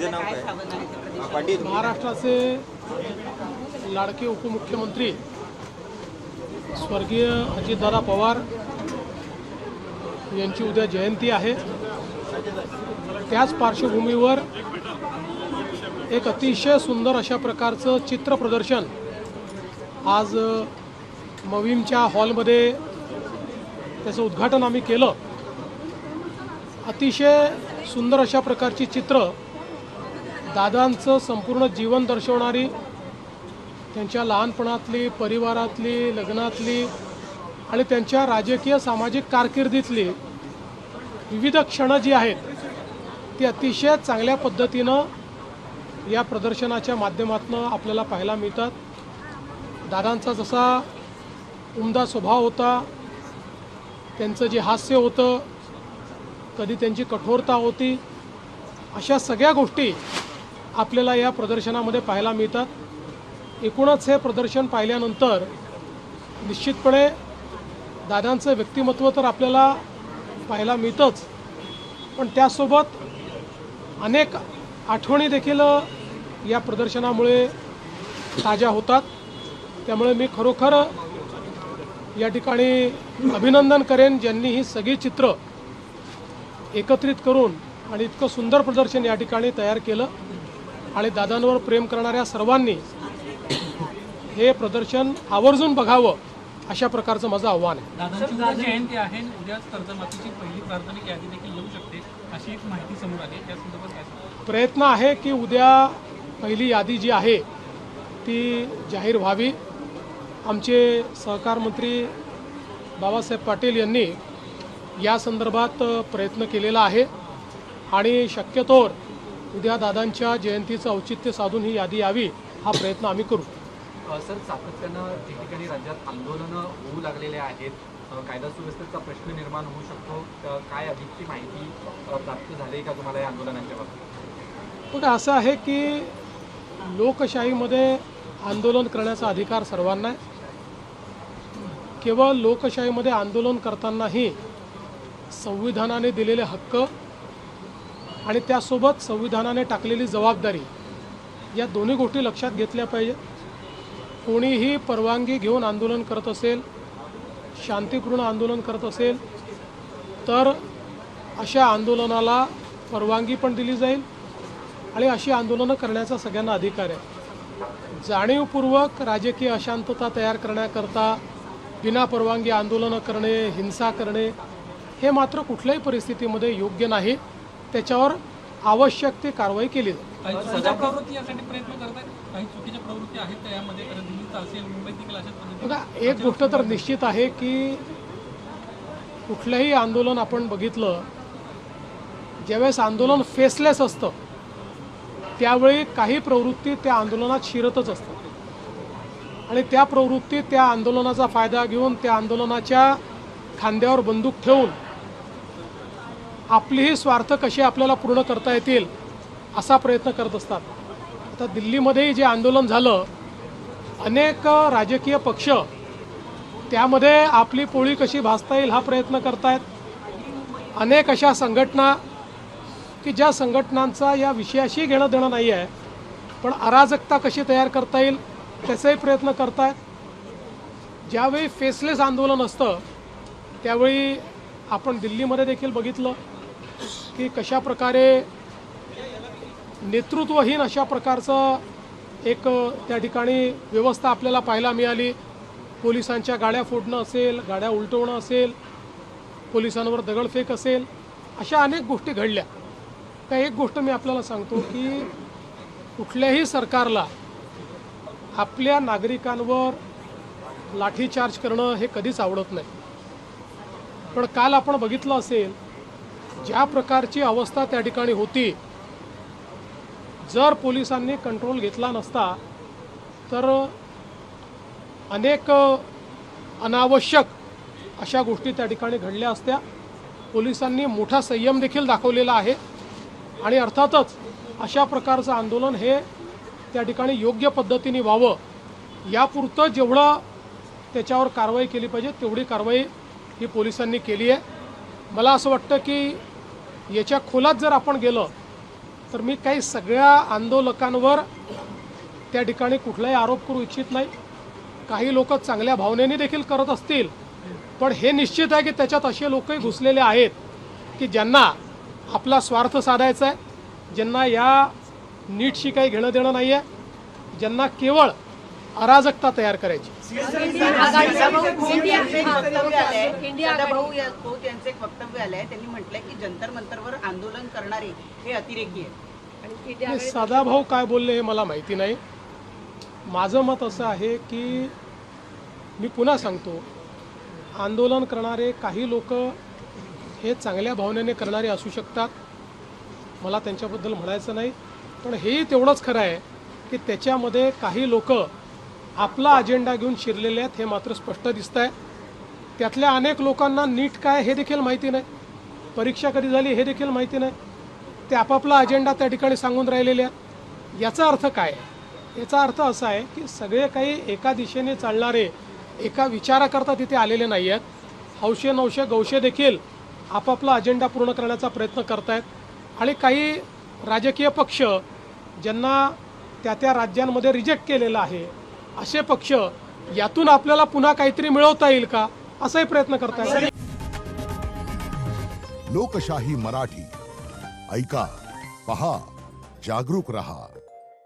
तुझं नाव काय? पाटील. महाराष्ट्राचे लाडके उपमुख्यमंत्री स्वर्गीय अजितदादा पवार यांची उद्या जयंती आहे। त्याच पार्श्वभूमीवर एक अतिशय सुंदर अशा प्रकारचं चित्र प्रदर्शन आज मविमच्या हॉलमध्ये त्याचं उद्घाटन आम्ही केलं। अतिशय सुंदर अशा प्रकारची चित्र दादांचं संपूर्ण जीवन दर्शवणारी, त्यांच्या लहानपणातली, परिवारातली, लग्नातली आणि त्यांच्या राजकीय सामाजिक कारकिर्दीतली विविध क्षणं जी आहेत ती अतिशय चांगल्या पद्धतीनं या प्रदर्शनाच्या माध्यमातून आपल्याला पाहायला मिळतात। दादांचा जसा उमदा स्वभाव होता, त्यांचं जे हास्य होतं, कधी त्यांची कठोरता होती, अशा सगळ्या गोष्टी आपल्याला या प्रदर्शनामध्ये पाहायला मिळतात। एकूणच हे प्रदर्शन पाहिल्यानंतर निश्चितपणे दादांचं व्यक्तिमत्व तर आपल्याला पाहायला मिळतंच, पण त्यासोबत अनेक आठवणी देखील या प्रदर्शनामुळे ताज्या होतात। त्यामुळे मी खरोखर या ठिकाणी अभिनंदन करेन ज्यांनी ही सगळी चित्र एकत्रित करून आणि इतकं सुंदर प्रदर्शन या ठिकाणी तयार केलं। आणि दादांवर प्रेम करणाऱ्या सर्वांनी हे प्रदर्शन आवर्जून बघावं अशा प्रकारचं माझं आव्हान आहे। दादांची उद्या जयंती आहे, उद्या कर्जमाफीची पहिली प्राथमिक यादी देखील येऊ शकते अशी एक माहिती समोर आली, त्या संदर्भात काय सांगता? प्रयत्न आहे की उद्या पहिली यादी जी आहे ती जाहीर व्हावी। आमचे सहकार मंत्री बाबासाहेब पाटील यांनी या संदर्भात प्रयत्न केलेला आहे आणि शक्यतोवर उद्या दादांच्या जयंतीचं औचित्य साधून ही यादी यावी हा प्रयत्न आम्ही करू। सर, सातत्यानं ठिकठिकाणी राज्यात आंदोलनं होऊ लागलेले आहेत, कायदा सुव्यवस्थेचा प्रश्न निर्माण होऊ शकतो, काय अधिकची माहिती प्राप्त झाली का तुम्हाला या आंदोलनांच्या बाबतीत? बघा, असं आहे की लोकशाहीमध्ये आंदोलन करण्याचा अधिकार सर्वांना आहे। केवळ लोकशाहीमध्ये आंदोलन करतानाही संविधानाने दिलेले हक्क आणि त्यासोबत संविधानाने टाकलेली जबाबदारी या दोन्ही गोष्टी लक्षात घेतल्या पाहिजेत। कोणीही परवानगी घेऊन आंदोलन करत असेल, शांतिपूर्ण आंदोलन करत असेल तर अशा आंदोलनाला परवानगी पण दिली जाईल आणि अशी आंदोलनं करण्याचा सगळ्यांना अधिकार आहे। जाणीवपूर्वक राजकीय अशांतता तयार करण्याकरता विनापरवानगी आंदोलनं करणे, हिंसा करणे हे मात्र कुठल्याही परिस्थितीमध्ये योग्य नाही। त्याच्यावर आवश्यक ती कारवाई केली जाईल। काही चुकीच्या प्रवृत्ती यासाठी प्रयत्न करत आहेत, काही चुकीच्या प्रवृत्ती आहेत का यामध्ये? कारण दिल्लीत असेल, मुंबईत देखील अशाच पद्धतीने बघा, एक गोष्ट तर निश्चित आहे की कुठलंही आंदोलन आपण बघितलं, ज्यावेळेस आंदोलन फेसलेस असतं त्यावेळी काही प्रवृत्ती त्या आंदोलनात शिरतच असतात आणि त्या प्रवृत्ती त्या आंदोलनाचा फायदा घेऊन त्या आंदोलनाच्या खांद्यावर बंदूक ठेवून आपलीही स्वार्थ कसे आपल्याला पूर्ण करता येतील असा प्रयत्न करत असतात। आता दिल्लीमध्येही जे आंदोलन झालं, अनेक राजकीय पक्ष त्यामध्ये आपली पोळी कशी भाजता येईल हा प्रयत्न करतायत। अनेक अशा संघटना की ज्या संघटनांचा या विषयाशी घेणं देणं नाही आहे, पण अराजकता कशी तयार करता येईल त्याचाही प्रयत्न करतायत। ज्यावेळी फेसलेस आंदोलन असतं त्यावेळी आपण दिल्लीमध्ये देखील बघितलं की कशा प्रकारे नेतृत्वहीन अशा प्रकारचं एक त्या ठिकाणी व्यवस्था आपल्याला पाहायला मिळाली। पोलिसांच्या गाड्या फोडणं असेल, गाड्या उलटवणं असेल, पोलिसांवर दगडफेक असेल, अशा अनेक गोष्टी घडल्या। तर एक गोष्ट मी आपल्याला सांगतो की कुठल्याही सरकारला आपल्या नागरिकांवर लाठीचार्ज करणं हे कधीच आवडत नाही, पण काल आपण बघितलं असेल ज्या प्रकारची अवस्था त्या ठिकाणी होती, जर पोलिसांनी कंट्रोल घेतला नसता तर अनेक अनावश्यक अशा गोष्टी त्या ठिकाणी घडल्या असत्या। पोलिसांनी मोठा संयम देखील दाखवलेला आहे आणि अर्थातच अशा प्रकारचं आंदोलन हे त्या ठिकाणी योग्य पद्धतीने व्हावं यापुरतं जेवढं त्याच्यावर कारवाई केली पाहिजे तेवढी कारवाई ही पोलिसांनी केली आहे। मला असं वाटतं की याच्या खोलात जर आपण गेलो तर मी काही सगळ्या आंदोलकांवर त्या ठिकाणी कुठलाही आरोप करू इच्छित नाही. काही लोक चांगल्या भावनेने देखील करत असतील, पण हे निश्चित आहे की त्याच्यात असे लोकही घुसलेले आहेत की ज्यांना आपला स्वार्थ साधायचा आहे, ज्यांना या नीटशी काही घेणं देणं नाही आहे, ज्यांना केवळ अराजकता तयार करायची. सदाभाऊ खोत यांचे एक वक्तव्य आलंय. त्यांनी म्हटलंय की जंतर मंतरवर आंदोलन करणारे हे अतिरेकी आहेत. आणि सदाभाऊ काय बोलले हे मला माहिती नाही. माझं मत असं आहे की मी पुन्हा सांगतो, आंदोलन करणारे काही लोक हे चांगल्या भावनेने करणारे असू शकतात, मला त्यांच्याबद्दल म्हणायचं नाही. पण हेही तेवढंच खरं आहे की त्याच्यामध्ये काही लोक आपला अजेंडा घेऊन शिरलेले आहेत, हे मात्र स्पष्ट दिसत आहे. त्यातल्या अनेक लोकांना नीट काय हे देखील माहिती नाही, परीक्षा कधी झाली हे देखील माहिती नाही. ते आपापला अजेंडा त्या ठिकाणी सांगून राहिलेले आहेत. याचा अर्थ काय आहे? याचा अर्थ असा आहे की सगळे काही एका दिशेने चालणारे, एका विचाराकरता तिथे आलेले नाही आहेत. हौशे नवशे गौशे देखील आपापला अजेंडा पूर्ण करण्याचा प्रयत्न करत आहेत. आणि काही राजकीय पक्ष ज्यांना त्या त्या राज्यांमध्ये रिजेक्ट केलेलं आहे, असे पक्ष यातून आपल्याला पुन्हा काहीतरी मिळवता येईल का असाही प्रयत्न करतात. लोकशाही मराठी ऐका, पहा, जागरूक रहा.